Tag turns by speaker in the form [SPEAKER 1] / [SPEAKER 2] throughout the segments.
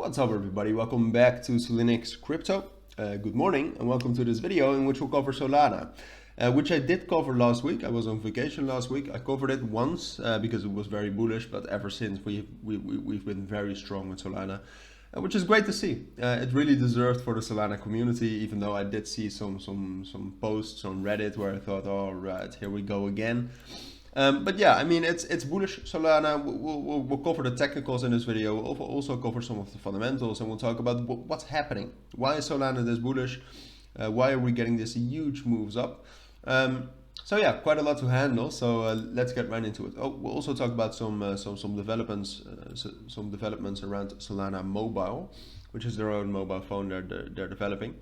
[SPEAKER 1] What's up everybody, welcome back to Cilinix Crypto. Good morning and welcome to this video in which we'll cover Solana, which I did cover last week. I was on vacation last week. I covered it once because it was very bullish, but ever since we've been very strong with Solana, which is great to see. It really deserved for the Solana community, even though I did see some posts on Reddit where I thought, all right, here we go again. But yeah, I mean, it's bullish Solana. We'll cover the technicals in this video. We'll also cover some of the fundamentals, and we'll talk about what's happening. Why is Solana this bullish? Why are we getting this huge moves up? So yeah, quite a lot to handle. So let's get right into it. Oh, we'll also talk about some developments, some developments around Solana Mobile, which is their own mobile phone they're developing.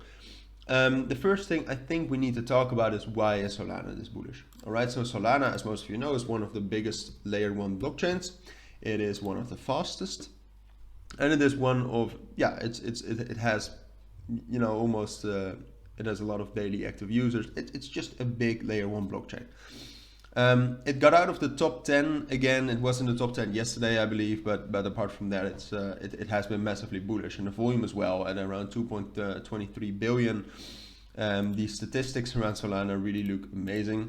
[SPEAKER 1] The first thing I think we need to talk about is why is Solana this bullish? All right, so Solana, as most of you know, is one of the biggest layer 1 blockchains. It is one of the fastest, and it is one of, yeah, it has, you know, almost it has a lot of daily active users. It's just a big layer 1 blockchain. It got out of the top 10 again. It was in the top 10 yesterday, I believe, but apart from that, it has been massively bullish, and the volume as well at around 2.23 billion. The statistics around Solana really look amazing.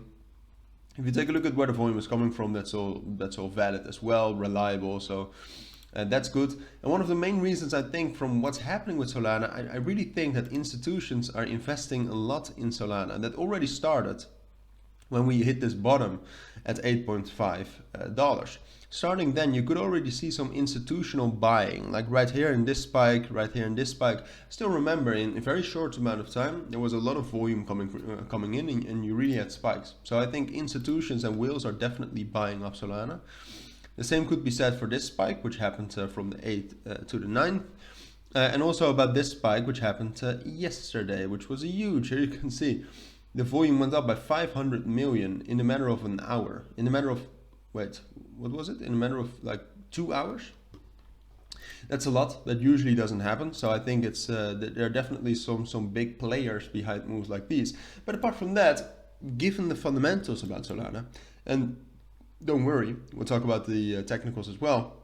[SPEAKER 1] If you take a look at where the volume is coming from, that's all valid as well, reliable. So that's good. And one of the main reasons I think from what's happening with Solana, I really think that institutions are investing a lot in Solana. That already started when we hit this bottom at $8.5. Starting then, you could already see some institutional buying, like right here in this spike, right here in this spike. Still remember, in a very short amount of time, there was a lot of volume coming in, and you really had spikes. So I think institutions and whales are definitely buying up Solana. The same could be said for this spike, which happened from the 8th to the 9th. And also about this spike, which happened yesterday, which was huge. Here you can see the volume went up by 500 million in a matter of an hour. In a matter of, wait, what was it? In a matter of like 2 hours? That's a lot. That usually doesn't happen. So I think it's there are definitely some big players behind moves like these. But apart from that, given the fundamentals about Solana, and don't worry, we'll talk about the technicals as well.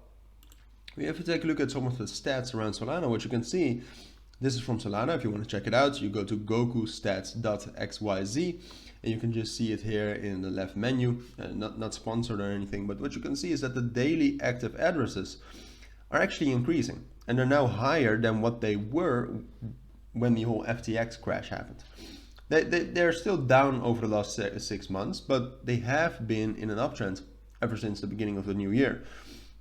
[SPEAKER 1] We have to take a look at some of the stats around Solana, which you can see. This is from Solana. If you want to check it out, you go to gokustats.xyz, and you can just see it here in the left menu. Not sponsored or anything, but what you can see is that the daily active addresses are actually increasing, and they're now higher than what they were when the whole FTX crash happened. They're still down over the last 6 months, but they have been in an uptrend ever since the beginning of the new year.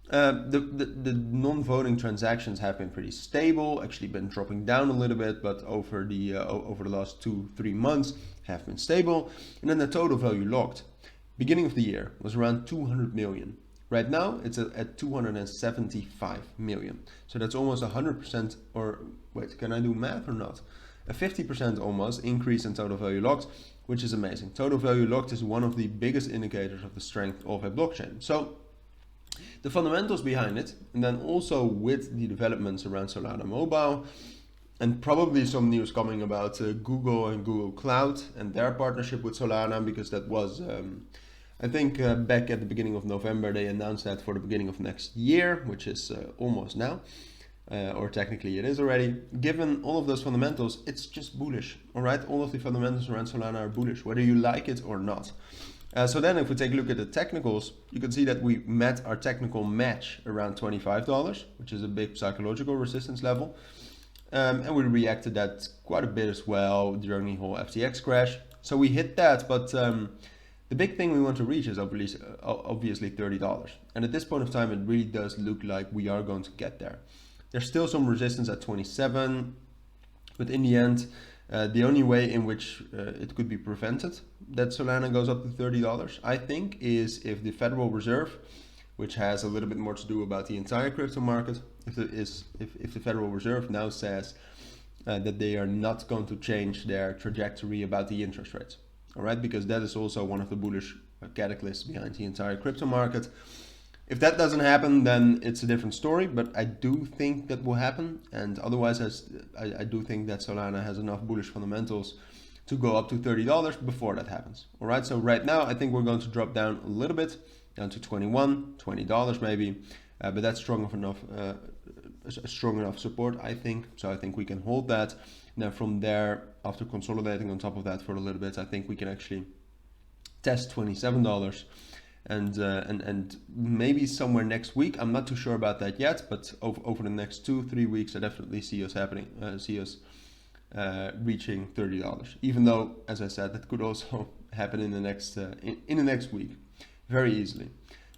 [SPEAKER 1] The non-voting transactions have been pretty stable, actually been dropping down a little bit, but over the last 2-3 months have been stable. And then the total value locked, beginning of the year, was around 200 million. Right now, it's at 275 million. So that's almost 100%, or wait, can I do math or not? A 50% almost increase in total value locked, which is amazing. Total value locked is one of the biggest indicators of the strength of a blockchain. So the fundamentals behind it, and then also with the developments around Solana Mobile, and probably some news coming about Google and Google Cloud and their partnership with Solana, because that was, I think back at the beginning of November, they announced that for the beginning of next year, which is almost now, or technically it is already. Given all of those fundamentals, it's just bullish, all right? All of the fundamentals around Solana are bullish, whether you like it or not. So then if we take a look at the technicals, you can see that we met our technical match around $25, which is a big psychological resistance level. And we reacted that quite a bit as well during the whole FTX crash. So we hit that, but the big thing we want to reach is obviously $30. And at this point of time, it really does look like we are going to get there. There's still some resistance at 27, but in the end, the only way in which it could be prevented that Solana goes up to $30, I think, is if the Federal Reserve, which has a little bit more to do about the entire crypto market, if the Federal Reserve now says that they are not going to change their trajectory about the interest rates, all right, because that is also one of the bullish catalysts behind the entire crypto market. If that doesn't happen, then it's a different story, but I do think that will happen. And otherwise, I do think that Solana has enough bullish fundamentals to go up to $30 before that happens. All right, so right now, I think we're going to drop down a little bit, down to $20 maybe, but that's strong enough a strong enough support, I think. So I think we can hold that. And then from there, after consolidating on top of that for a little bit, I think we can actually test $27 and maybe somewhere next week. I'm not too sure about that yet, but over the next 2-3 weeks, I definitely see us reaching $30. Even though, as I said, that could also happen in the next week, very easily.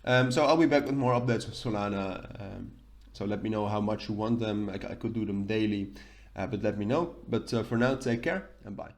[SPEAKER 1] So I'll be back with more updates with Solana. So let me know how much you want them. I could do them daily, but let me know. But for now, take care and bye.